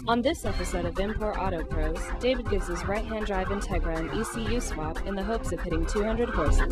On this episode of Import Auto Pros, David gives his right-hand drive Integra an ECU swap in the hopes of hitting 200 horses.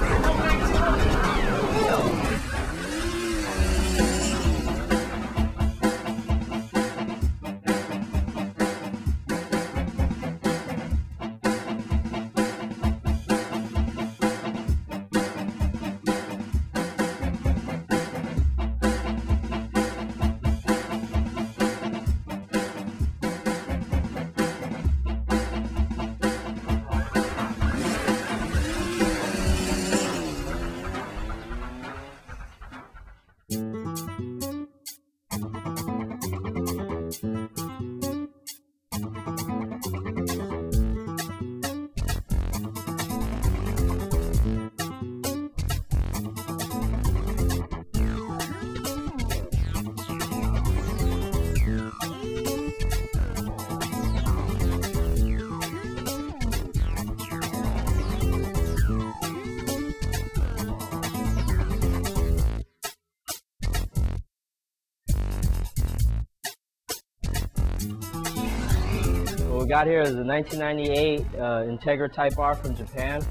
What we got here is a 1998 Integra Type-R from Japan,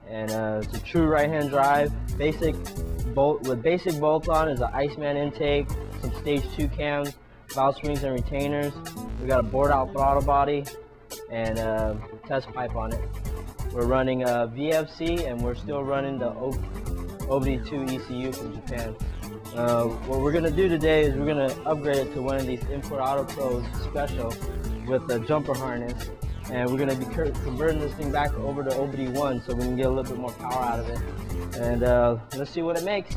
and it's a true right-hand drive. Basic bolt-on is an Iceman intake, some stage 2 cams, valve springs and retainers. We got a bored-out throttle body and a test pipe on it. We're running a VFC, and we're still running the OBD2 ECU from Japan. What we're going to do today is we're going to upgrade it to one of these Import Auto Pros special with a jumper harness, and we're going to be converting this thing back over to OBD1 so we can get a little bit more power out of it. And let's see what it makes.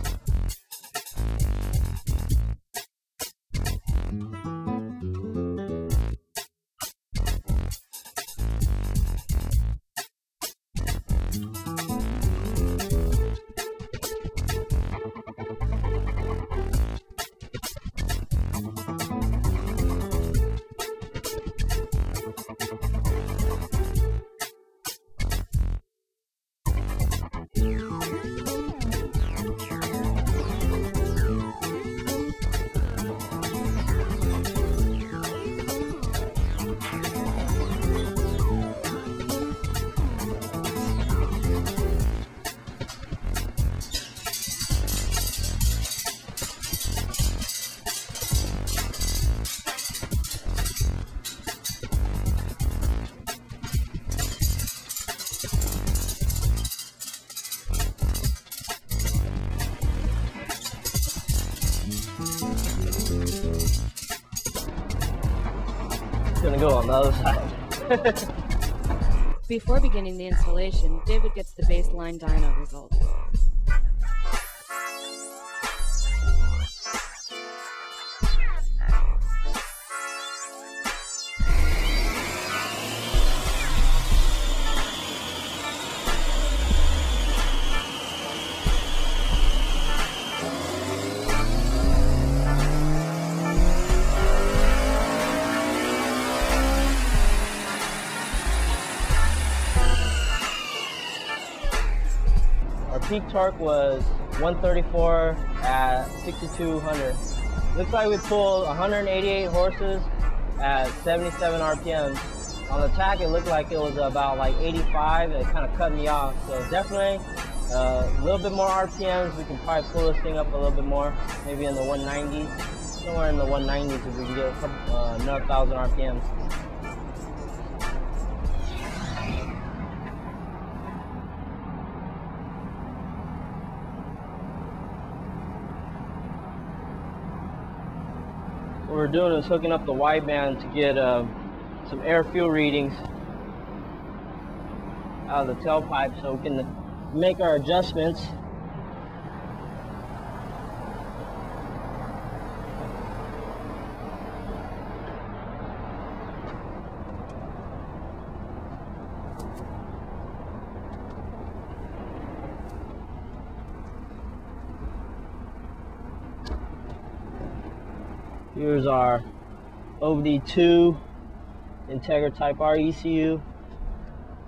Gonna go on the other side. Before beginning the installation, David gets the baseline dyno result. Our peak torque was 134 at 6,200. Looks like we pulled 188 horses at 77 RPMs. On the tack, it looked like it was about like 85, and it kind of cut me off. So definitely a little bit more RPMs. We can probably pull this thing up a little bit more, maybe in the 190s, somewhere in the 190s if we can get another 1,000 RPMs. What we're doing is hooking up the wideband to get some air fuel readings out of the tailpipe so we can make our adjustments. Here's our OBD2 Integra Type-R ECU.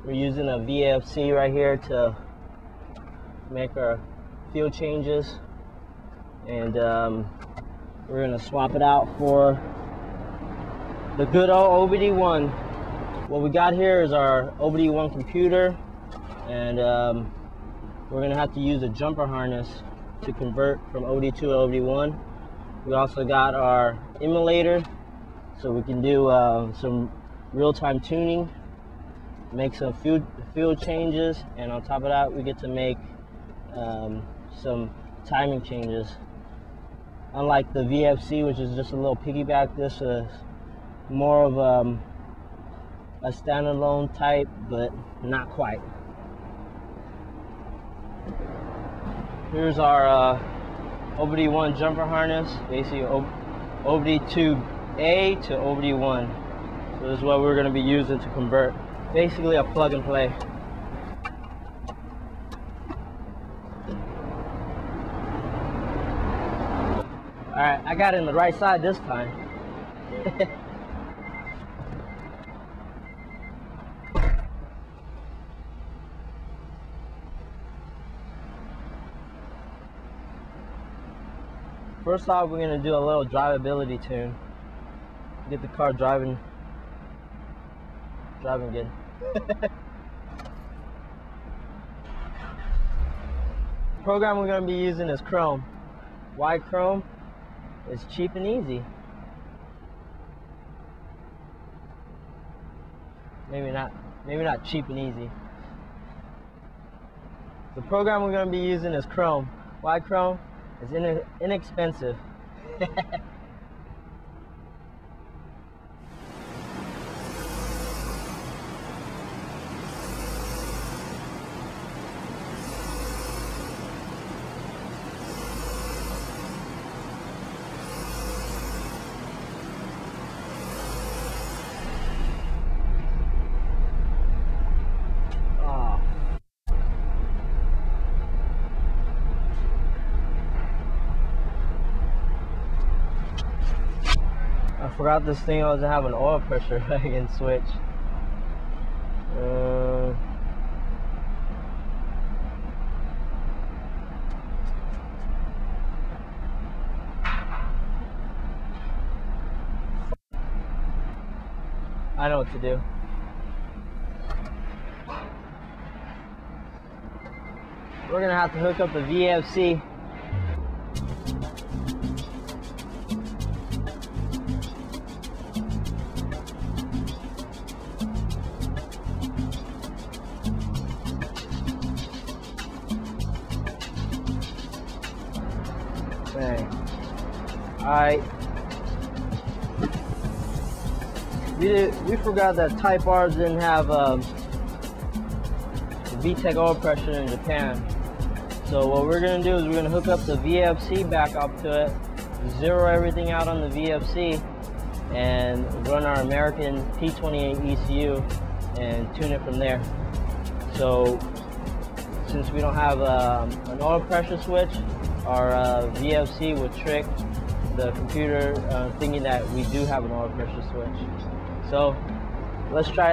We're using a VFC right here to make our fuel changes, and we're going to swap it out for the good old OBD1. What we got here is our OBD1 computer, and we're gonna have to use a jumper harness to convert from OBD2 to OBD1. We also got our emulator, so we can do some real-time tuning, make some field changes, and on top of that, we get to make some timing changes. Unlike the VFC, which is just a little piggyback, this is more of a standalone type, but not quite. Here's our OBD1 jumper harness, basically OBD2A to OBD1. So this is what we're going to be using to convert. Basically a plug and play. Alright, I got it in the right side this time. First off, we're going to do a little drivability tune. Get the car driving good. The program we're going to be using is Chrome. Why Chrome? It's cheap and easy. Maybe not cheap and easy. The program we're going to be using is Chrome. Why Chrome? It's inexpensive. I forgot this thing doesn't have an oil pressure I can switch. I know what to do. We're gonna have to hook up the VFC. Okay. Alright. We forgot that Type-Rs didn't have the VTEC oil pressure in Japan. So what we're going to do is we're going to hook up the VFC back up to it, zero everything out on the VFC, and run our American P28 ECU and tune it from there. So since we don't have an oil pressure switch, our VFC will trick the computer thinking that we do have an oil pressure switch. So let's try